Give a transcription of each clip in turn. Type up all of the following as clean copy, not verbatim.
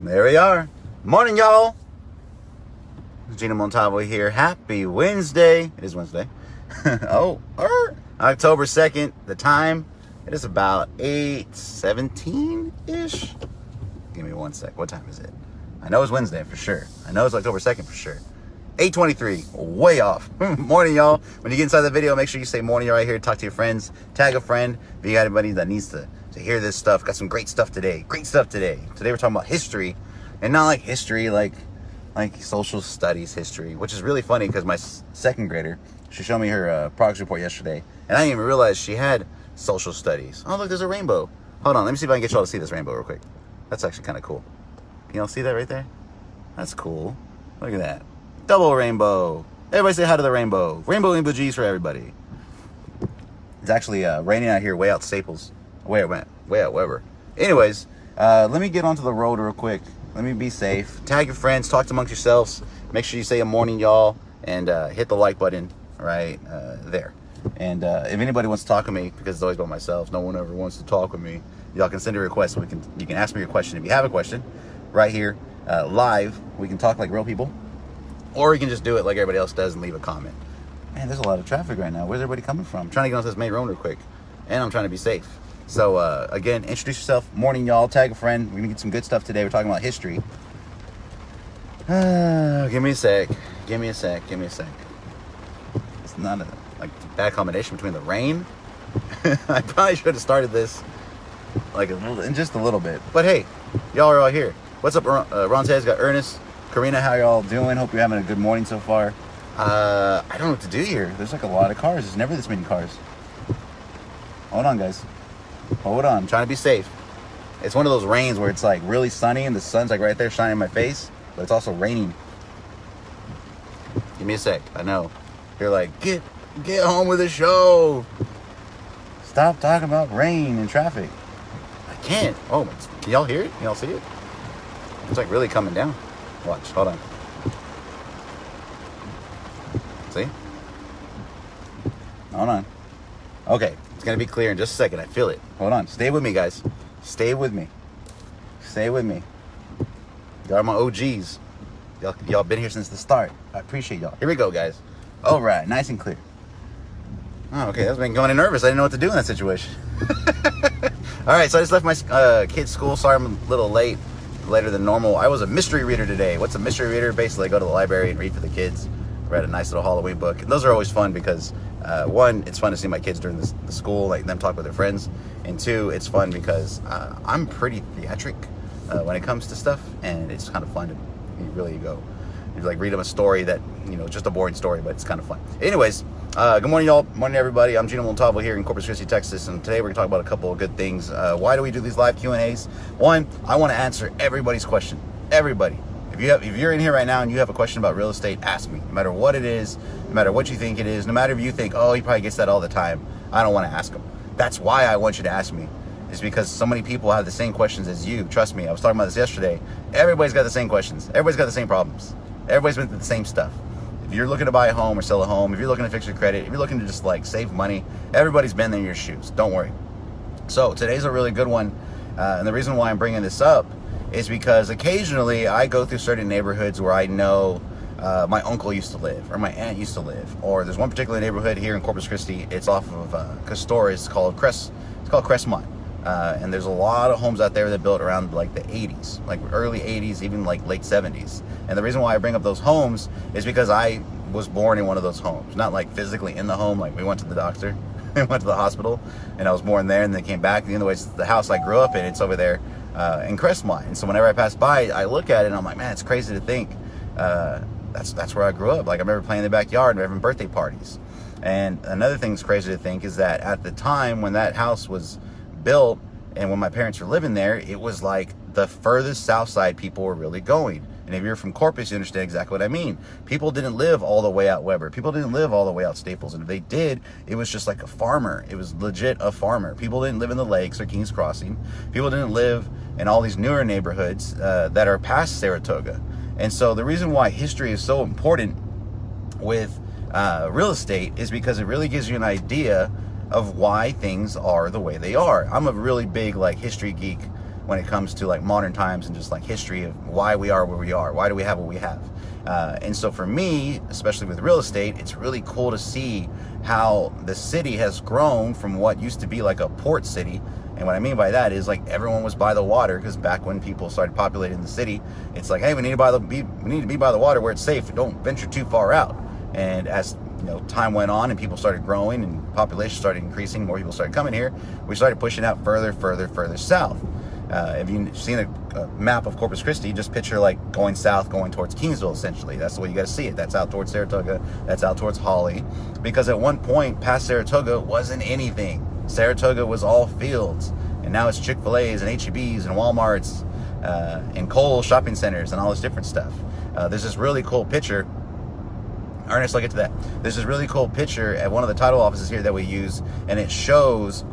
There we are. Morning, y'all. Gina Montalvo here. Happy Wednesday. It is Wednesday. October 2nd. The time, it is about 8:17-ish. Give me one sec. What time is it? I know it's Wednesday for sure. I know it's October 2nd for sure. 8:23. Way off. Morning, y'all. When you get inside the video, make sure you say morning right here. Talk to your friends. Tag a friend. If you got anybody that needs to hear this stuff. Got some great stuff today. Today we're talking about history. And not like history, like social studies history, which is really funny because my second grader, she showed me her progress report yesterday, and I didn't even realize she had social studies. Oh, look, there's a rainbow. Hold on, let me see if I can get y'all to see this rainbow real quick. That's actually kind of cool. Can y'all see that right there? That's cool. Look at that. Double rainbow. Everybody say hi to the rainbow. Rainbow emojis for everybody. It's actually raining out here way out Staples. Way out Weber. Anyways, let me get onto the road real quick. Let me be safe. Tag your friends. Talk amongst yourselves. Make sure you say a morning, y'all, and hit the like button right there. And if anybody wants to talk to me, because it's always about myself, no one ever wants to talk with me, y'all can send a request. So you can ask me your question if you have a question right here live. We can talk like real people, or you can just do it like everybody else does and leave a comment. Man, there's a lot of traffic right now. Where's everybody coming from? I'm trying to get onto this main road real quick, and I'm trying to be safe. So, again, introduce yourself. Morning, y'all. Tag a friend. We're going to get some good stuff today. We're talking about history. Give me a sec. It's not a bad combination between the rain. I probably should have started this in just a little bit. But, hey, y'all are all here. What's up, Ron says, got Ernest. Karina, how y'all doing? Hope you're having a good morning so far. I don't know what to do here. There's a lot of cars. There's never this many cars. Hold on, guys. Hold on, I'm trying to be safe. It's one of those rains where it's really sunny and the sun's right there shining in my face, but it's also raining. Give me a sec. I know. You're like, get home with the show. Stop talking about rain and traffic. I can't. Oh, can y'all hear it? Can y'all see it? It's really coming down. Watch, hold on. See? Hold on. Okay. It's going to be clear in just a second. I feel it. Hold on. Stay with me, guys. Stay with me. Y'all are my OGs. Y'all been here since the start. I appreciate y'all. Here we go, guys. All right. Nice and clear. Oh, okay. That's been going nervous. I didn't know what to do in that situation. All right. So I just left my kid's school. Sorry I'm a little later than normal. I was a mystery reader today. What's a mystery reader? Basically, I go to the library and read for the kids. Read a nice little Halloween book. And those are always fun because one, it's fun to see my kids during the school, them talk with their friends, and two, it's fun because I'm pretty theatric when it comes to stuff, and it's kind of fun to you read them a story that just a boring story, but it's kind of fun. Anyways, good morning, y'all. Morning, everybody. I'm Gino Montalvo here in Corpus Christi, Texas, and today we're gonna talk about a couple of good things. Why do we do these live Q&As? One, I want to answer everybody's question. Everybody. If you're in here right now and you have a question about real estate, ask me. No matter what it is, no matter what you think it is, no matter if you think, oh, he probably gets that all the time, I don't want to ask him. That's why I want you to ask me, is because so many people have the same questions as you. Trust me, I was talking about this yesterday. Everybody's got the same questions. Everybody's got the same problems. Everybody's been through the same stuff. If you're looking to buy a home or sell a home, if you're looking to fix your credit, if you're looking to just save money, everybody's been in your shoes. Don't worry. So today's a really good one. And the reason why I'm bringing this up is because occasionally I go through certain neighborhoods where I know my uncle used to live, or my aunt used to live, or there's one particular neighborhood here in Corpus Christi. It's off of Castor. It's called Crestmont, and there's a lot of homes out there that built around the 80s, early 80s, even late 70s. And the reason why I bring up those homes is because I was born in one of those homes, not physically in the home. We went to the doctor, we went to the hospital, and I was born there, and then came back. The other way, the house I grew up in, it's over there in Crestmont. And so whenever I pass by, I look at it and I'm like, man, it's crazy to think that's where I grew up. I remember playing in the backyard and having birthday parties. And another thing that's crazy to think is that at the time when that house was built and when my parents were living there, it was the furthest south side people were really going. And if you're from Corpus, you understand exactly what I mean. People didn't live all the way out Weber. People didn't live all the way out Staples. And if they did, it was just a farmer. It was legit a farmer. People didn't live in the Lakes or Kings Crossing. People didn't live in all these newer neighborhoods that are past Saratoga. And so the reason why history is so important with real estate is because it really gives you an idea of why things are the way they are. I'm a really big history geek when it comes to like modern times and just like history of why we are where we are. Why do we have what we have? And so for me, especially with real estate, it's really cool to see how the city has grown from what used to be like a port city. And what I mean by that is like everyone was by the water, because back when people started populating the city, it's like, hey, we need to be by the water where it's safe. Don't venture too far out. And as time went on and people started growing and population started increasing, more people started coming here, we started pushing out further south. If you've seen a map of Corpus Christi, just picture like going south, going towards Kingsville, essentially. That's the way you got to see it. That's out towards Saratoga. That's out towards Holly. Because at one point, past Saratoga wasn't anything. Saratoga was all fields. And now it's Chick-fil-A's and H-E-B's and Walmart's and Kohl's shopping centers and all this different stuff. There's this really cool picture. Ernest, I'll get to that. There's this really cool picture at one of the title offices here that we use, and it shows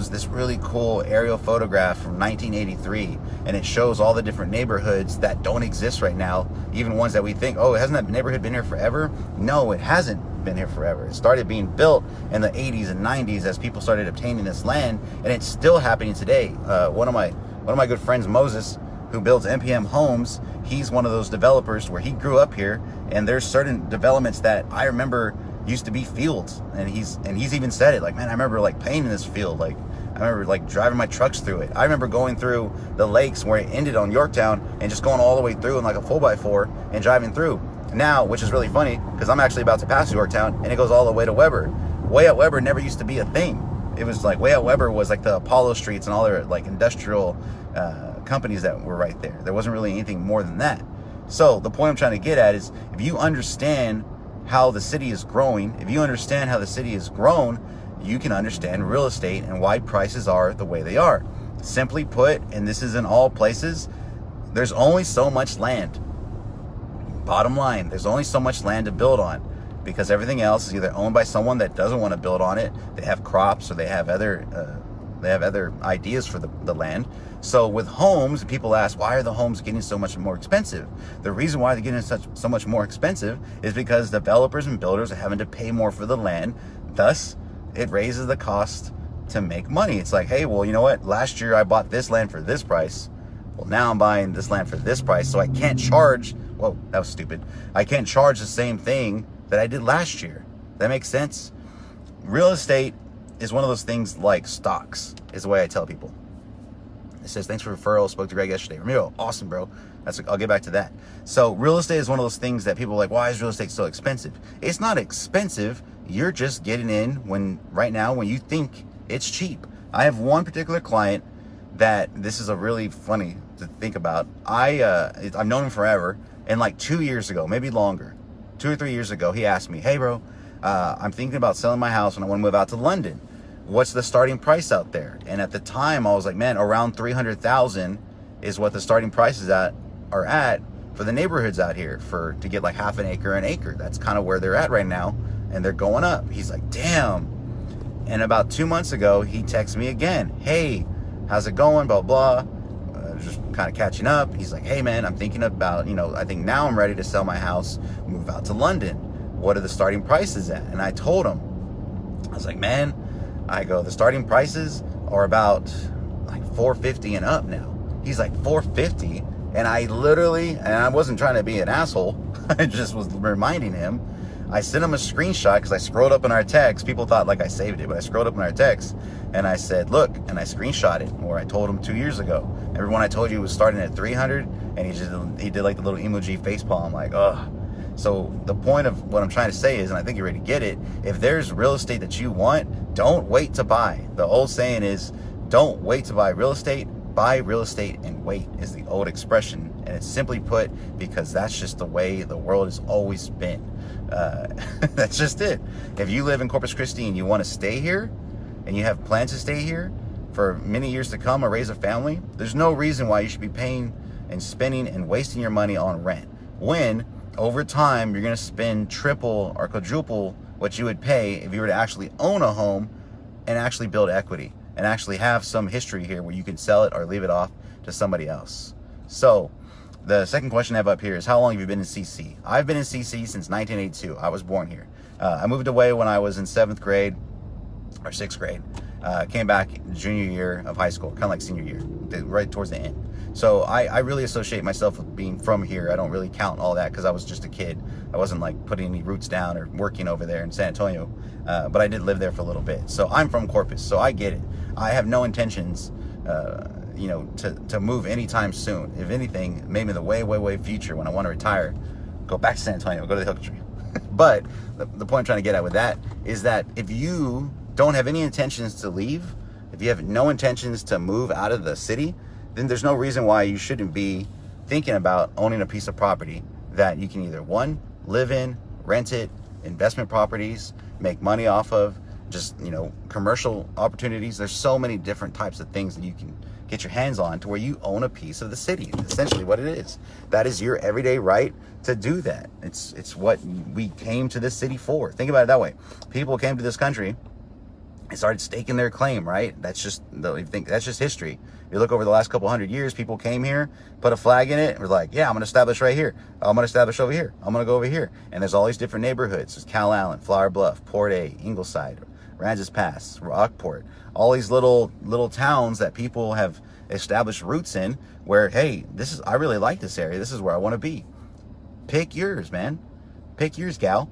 this really cool aerial photograph from 1983, and it shows all the different neighborhoods that don't exist right now, even ones that we think, oh, hasn't that neighborhood been here forever? No, it hasn't been here forever. It started being built in the 80s and 90s as people started obtaining this land, and it's still happening today. One of my good friends, Moses, who builds NPM homes, he's one of those developers where he grew up here, and there's certain developments that I remember used to be fields, and he's even said it, like, man, I remember like playing in this field, like I remember like driving my trucks through it. I remember going through the lakes where it ended on Yorktown and just going all the way through in like a 4x4 and driving through. Now, which is really funny, because I'm actually about to pass Yorktown and it goes all the way to Weber. Way Out Weber never used to be a thing. It was like Way Out Weber was like the Apollo streets and all their like industrial companies that were right there. There wasn't really anything more than that. So the point I'm trying to get at is, if you understand how the city is growing, if you understand how the city has grown, you can understand real estate and why prices are the way they are. Simply put, and this is in all places, there's only so much land. Bottom line, there's only so much land to build on, because everything else is either owned by someone that doesn't want to build on it, they have crops, or they have other ideas for the land. So with homes, people ask, why are the homes getting so much more expensive? The reason why they're getting so much more expensive is because developers and builders are having to pay more for the land. Thus, it raises the cost to make money. It's like, hey, well, you know what? Last year I bought this land for this price. Well, now I'm buying this land for this price, so I can't charge, whoa, that was stupid. I can't charge the same thing that I did last year. That makes sense? Real estate is one of those things like stocks, is the way I tell people. It says, thanks for referral, spoke to Greg yesterday. Ramiro, awesome, bro. I'll get back to that. So real estate is one of those things that people are like, why is real estate so expensive? It's not expensive. You're just getting in right now when you think it's cheap. I have one particular client that this is a really funny to think about. I've known him forever, and like 2 years ago, maybe longer, 2 or 3 years ago, he asked me, hey, bro, I'm thinking about selling my house and I want to move out to London. What's the starting price out there? And at the time, I was like, man, around 300,000 is what the starting prices are at for the neighborhoods out here to get like half an acre. That's kind of where they're at right now, and they're going up. He's like, damn. And about 2 months ago, he texted me again. Hey, how's it going? Blah, blah. Just kind of catching up. He's like, hey, man, I'm thinking about, I think now I'm ready to sell my house, move out to London. What are the starting prices at? And I told him, I was like, man, the starting prices are about like 450 and up now. He's like, 450? And I wasn't trying to be an asshole. I just was reminding him. I sent him a screenshot because I scrolled up in our text. People thought like I saved it, but I scrolled up in our text and I said, look, and I screenshot it where I told him 2 years ago. Everyone I told you was starting at 300, and he did like the little emoji facepalm, like, ugh. So the point of what I'm trying to say is, and I think you're ready to get it, if there's real estate that you want, don't wait to buy. The old saying is, don't wait to buy real estate, buy real estate and wait, is the old expression. And it's simply put because that's just the way the world has always been. That's just it. If you live in Corpus Christi and you want to stay here, and you have plans to stay here for many years to come or raise a family, there's no reason why you should be paying and spending and wasting your money on rent, when over time you're going to spend triple or quadruple what you would pay if you were to actually own a home and actually build equity and actually have some history here where you can sell it or leave it off to somebody else. So the second question I have up here is, how long have you been in CC? I've been in CC since 1982. I was born here. I moved away when I was in 7th grade or 6th grade. Came back junior year of high school, kind of like senior year, right towards the end. So I really associate myself with being from here. I don't really count all that because I was just a kid. I wasn't like putting any roots down or working over there in San Antonio, but I did live there for a little bit. So I'm from Corpus, so I get it. I have no intentions, to move anytime soon. If anything, maybe in the way future when I want to retire, go back to San Antonio, go to the hill country. But the point I'm trying to get at with that is that if you don't have any intentions to leave, if you have no intentions to move out of the city, then there's no reason why you shouldn't be thinking about owning a piece of property that you can either, one, live in, rent it, investment properties, make money off of, just, commercial opportunities. There's so many different types of things that you can get your hands on to where you own a piece of the city. Essentially what it is. That is your everyday right to do that. It's what we came to this city for. Think about it that way. People came to this country and started staking their claim, right? That's just history. You look over the last couple hundred years, people came here, put a flag in it, and were like, yeah, I'm going to establish right here. I'm going to establish over here. I'm going to go over here. And there's all these different neighborhoods. There's Cal Allen, Flower Bluff, Port A, Ingleside, Ranges Pass, Rockport, all these little towns that people have established roots in where, hey, I really like this area. This is where I want to be. Pick yours, man. Pick yours, gal.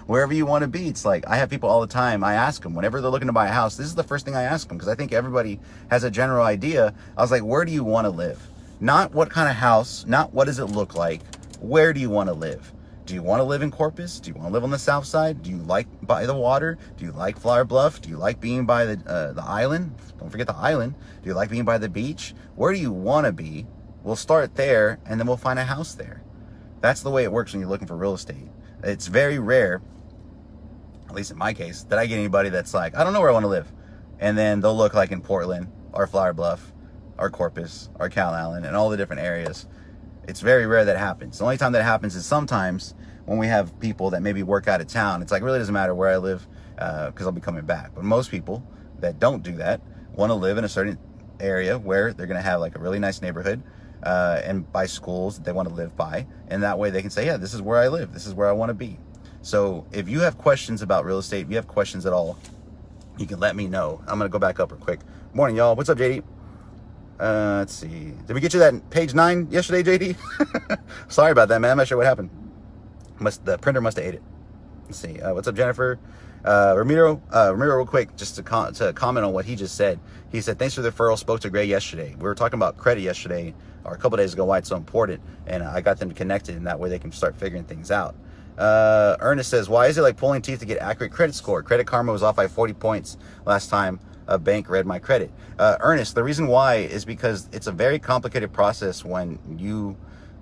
Wherever you want to be. It's like, I have people all the time. I ask them whenever they're looking to buy a house. This is the first thing I ask them because I think everybody has a general idea. I was like, where do you want to live? Not what kind of house, not what does it look like. Where do you want to live? Do you want to live in Corpus? Do you want to live on the south side? Do you like by the water? Do you like Flower Bluff? Do you like being by the island? Don't forget the island. Do you like being by the beach? Where do you want to be? We'll start there and then we'll find a house there. That's the way it works when you're looking for real estate. It's very rare, at least in my case, that I get anybody that's like, I don't know where I want to live. And then they'll look like in Portland or Flower Bluff or Corpus or Cal Allen and all the different areas. It's very rare that happens. The only time that happens is sometimes when we have people that maybe work out of town. It's like, it really doesn't matter where I live because I'll be coming back. But most people that don't do that want to live in a certain area where they're going to have like a really nice neighborhood and by schools that they want to live by. And that way they can say, yeah, this is where I live. This is where I want to be. So if you have questions about real estate, if you have questions at all, you can let me know. I'm going to go back up real quick. Morning, y'all. What's up, JD? Let's see. Did we get you that page 9 yesterday, JD? Sorry about that, man. I'm not sure what happened. The printer must have ate it. Let's see. What's up, Jennifer? Ramiro, real quick, just to comment on what he just said. He said, thanks for the referral. Spoke to Gray yesterday. We were talking about credit yesterday, or a couple days ago, why it's so important. And I got them connected, and that way they can start figuring things out. Ernest says, why is it like pulling teeth to get accurate credit score? Credit Karma was off by 40 points last time a bank read my credit. Ernest, the reason why is because it's a very complicated process when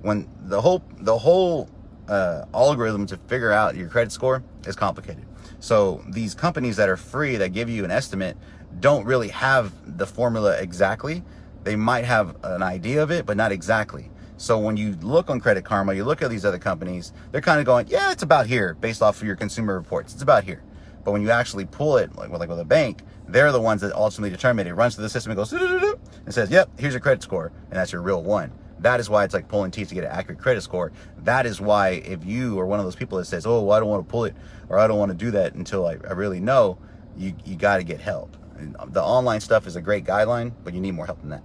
the whole algorithm to figure out your credit score is complicated. So these companies that are free, that give you an estimate, don't really have the formula exactly. They might have an idea of it, but not exactly. So when you look on Credit Karma, you look at these other companies, they're kind of going, yeah, it's about here based off of your consumer reports. It's about here. But when you actually pull it, like with a bank, they're the ones that ultimately determine it. It runs through the system and goes, and says, yep, here's your credit score. And that's your real one. That is why it's like pulling teeth to get an accurate credit score. That is why if you are one of those people that says, oh, well, I don't want to pull it, or I don't want to do that until I really know, you got to get help. And the online stuff is a great guideline, but you need more help than that.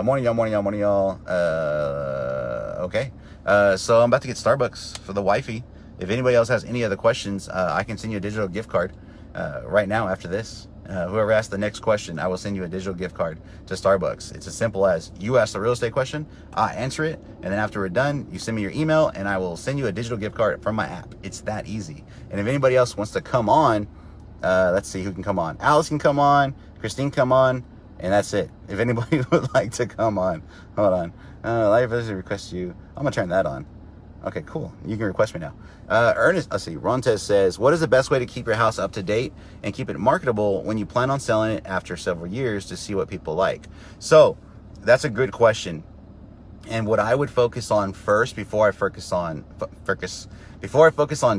Morning, y'all. Okay. So I'm about to get Starbucks for the wifey. If anybody else has any other questions, I can send you a digital gift card right now after this. Whoever asks the next question, I will send you a digital gift card to Starbucks. It's as simple as you ask the real estate question, I answer it, and then after we're done, you send me your email, and I will send you a digital gift card from my app. It's that easy. And if anybody else wants to come on, let's see who can come on. Alice can come on, Christine come on, and that's it. If anybody would like to come on, hold on. Live visitor request you. I'm gonna turn that on. Okay, cool. You can request me now. Ernest, let's see. Rontes says, what is the best way to keep your house up to date and keep it marketable when you plan on selling it after several years to see what people like? So that's a good question. And what I would focus on first before I focus on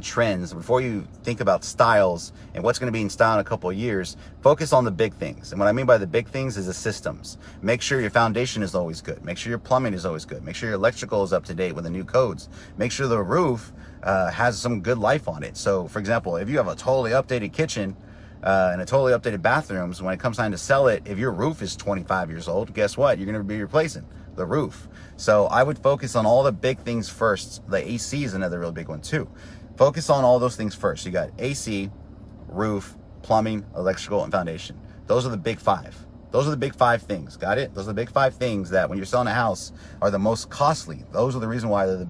trends, before you think about styles and what's going to be in style in a couple of years, focus on the big things. And what I mean by the big things is the systems. Make sure your foundation is always good. Make sure your plumbing is always good. Make sure your electrical is up to date with the new codes. Make sure the roof has some good life on it. So, for example, if you have a totally updated kitchen, and a totally updated bathrooms, when it comes time to sell it, if your roof is 25 years old, guess what? You're going to be replacing the roof. So I would focus on all the big things first. The AC is another real big one too. Focus on all those things first. You got AC, roof, plumbing, electrical, and foundation. Those are the big five. Those are the big five things. Got it? Those are the big five things that when you're selling a house are the most costly. Those are the reason why they're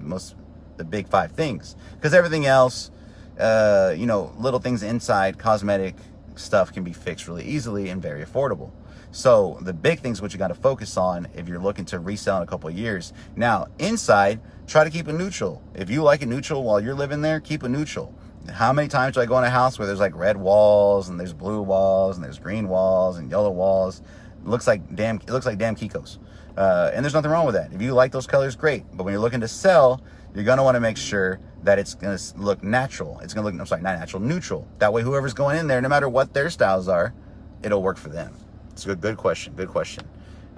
the big five things. Because everything else, little things inside, cosmetic stuff can be fixed really easily and very affordable. So the big things what you got to focus on if you're looking to resell in a couple of years. Now, inside, try to keep it neutral. If you like it neutral while you're living there, keep it neutral. How many times do I go in a house where there's like red walls and there's blue walls and there's green walls and yellow walls? It looks like damn Kikos. And there's nothing wrong with that. If you like those colors, great. But when you're looking to sell, you're going to want to make sure that it's going to look natural. It's going to look, neutral. That way, whoever's going in there, no matter what their styles are, it'll work for them. It's a good question. Good question.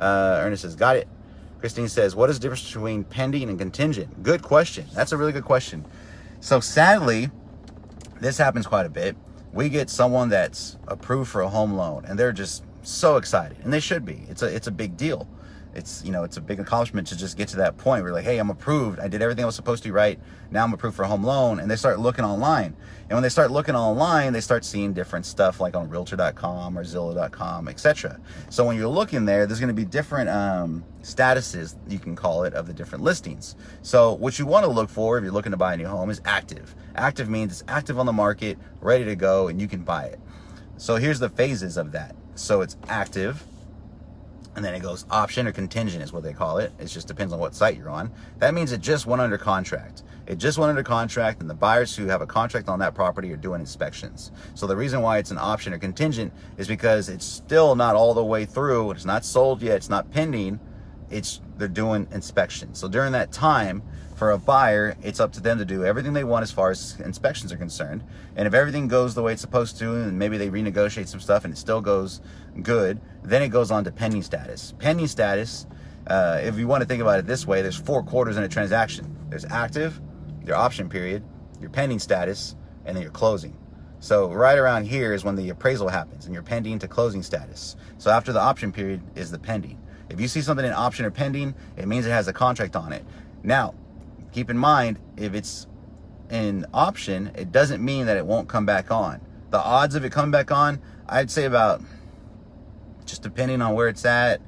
Ernest says, got it. Christine says, what is the difference between pending and contingent? Good question. That's a really good question. So sadly, this happens quite a bit. We get someone that's approved for a home loan and they're just so excited, and they should be. It's a big deal. It's a big accomplishment to just get to that point where you're like, hey, I'm approved. I did everything I was supposed to right. Now I'm approved for a home loan. And they start looking online. And when they start looking online, they start seeing different stuff like on realtor.com or Zillow.com, etc. So when you're looking there, there's going to be different statuses, you can call it, of the different listings. So what you want to look for if you're looking to buy a new home is active. Active means it's active on the market, ready to go, and you can buy it. So here's the phases of that. So it's active. And then it goes option or contingent is what they call it. It just depends on what site you're on. That means it just went under contract. It just went under contract, and the buyers who have a contract on that property are doing inspections. So the reason why it's an option or contingent is because it's still not all the way through. It's not sold yet. It's not pending. They're doing inspections. So during that time, for a buyer, it's up to them to do everything they want as far as inspections are concerned. And if everything goes the way it's supposed to, and maybe they renegotiate some stuff and it still goes good, then it goes on to pending status. Pending status, if you want to think about it this way, there's 4 quarters in a transaction. There's active, your option period, your pending status, and then your closing. So right around here is when the appraisal happens and you're pending to closing status. So after the option period is the pending. If you see something in option or pending, it means it has a contract on it. Now, keep in mind, if it's in option, it doesn't mean that it won't come back on. The odds of it coming back on, I'd say about, just depending on where it's at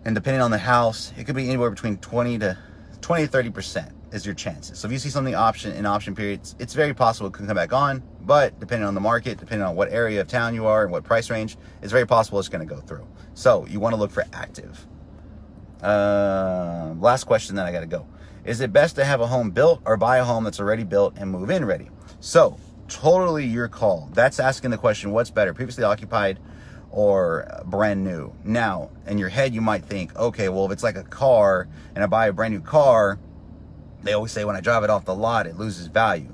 and depending on the house, it could be anywhere between 20 to 30% is your chances. So if you see something in option periods, it's very possible it could come back on, but depending on the market, depending on what area of town you are and what price range, it's very possible it's going to go through. So you want to look for active. Last question, then I got to go. Is it best to have a home built or buy a home that's already built and move in ready? So totally your call. That's asking the question, what's better, previously occupied or brand new? Now, in your head, you might think, okay, well, if it's like a car and I buy a brand new car, they always say when I drive it off the lot, it loses value.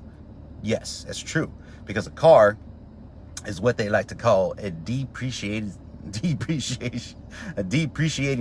Yes, that's true, because a car is what they like to call a depreciating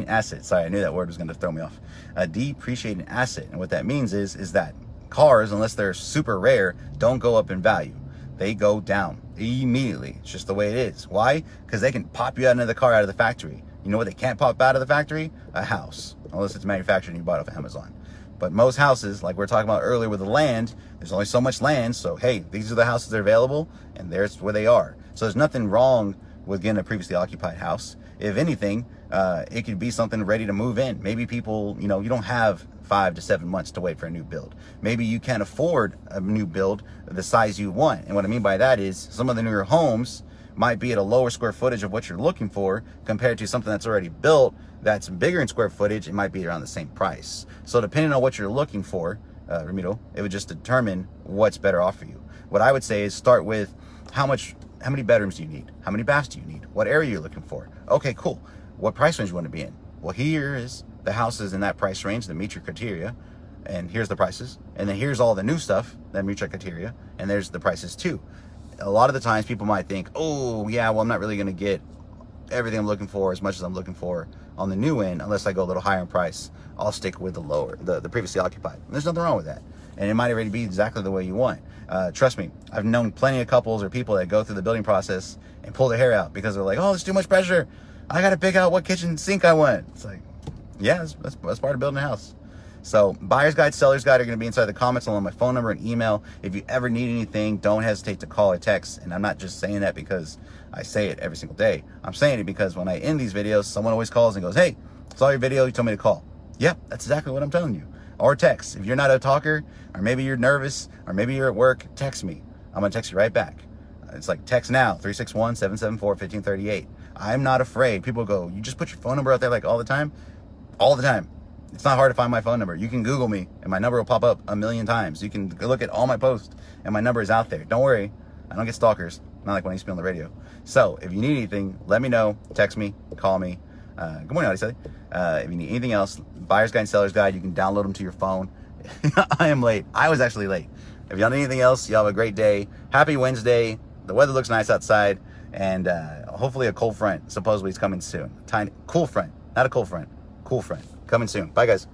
asset. Sorry, I knew that word was going to throw me off. A depreciating asset. And what that means is that cars, unless they're super rare, don't go up in value. They go down immediately. It's just the way it is. Why? Because they can pop you out another car out of the factory. You know what they can't pop out of the factory? A house. Unless it's manufactured and you bought it off Amazon. But most houses, like we were talking about earlier with the land, there's only so much land. So, hey, these are the houses that are available, and there's where they are. So there's nothing wrong with getting a previously occupied house. If anything, it could be something ready to move in. Maybe people, you don't have 5 to 7 months to wait for a new build. Maybe you can't afford a new build the size you want. And what I mean by that is some of the newer homes might be at a lower square footage of what you're looking for compared to something that's already built that's bigger in square footage. It might be around the same price. So depending on what you're looking for, Ramiro, it would just determine what's better off for you. What I would say is start with how many bedrooms do you need? How many baths do you need? What area you're looking for? Okay, cool. What price range you want to be in? Well, here's the houses in that price range that meet your criteria, and here's the prices. And then here's all the new stuff that meet your criteria, and there's the prices too. A lot of the times people might think, oh yeah, well, I'm not really going to get everything I'm looking for as much as I'm looking for on the new end unless I go a little higher in price. I'll stick with the previously occupied. And there's nothing wrong with that. And it might already be exactly the way you want. Trust me, I've known plenty of couples or people that go through the building process and pull their hair out because they're like, oh, there's too much pressure. I got to pick out what kitchen sink I want. It's like, yeah, that's part of building a house. So buyer's guide, seller's guide are going to be inside the comments along with my phone number and email. If you ever need anything, don't hesitate to call or text. And I'm not just saying that because I say it every single day. I'm saying it because when I end these videos, someone always calls and goes, hey, saw your video, you told me to call. Yep, that's exactly what I'm telling you. Or text. If you're not a talker, or maybe you're nervous, or maybe you're at work, text me. I'm going to text you right back. It's like text now, 361-774-1538. I'm not afraid. People go, you just put your phone number out there like all the time? All the time. It's not hard to find my phone number. You can Google me and my number will pop up 1,000,000 times. You can look at all my posts and my number is out there. Don't worry. I don't get stalkers. Not like when I used to be on the radio. So if you need anything, let me know. Text me. Call me. Good morning, Audie. If you need anything else, buyer's guide and seller's guide, you can download them to your phone. I am late. I was actually late. If y'all need anything else, y'all have a great day. Happy Wednesday. The weather looks nice outside. And hopefully a cold front supposedly is coming soon. Tiny cool front. Not a cold front. Cool front. Coming soon. Bye, guys.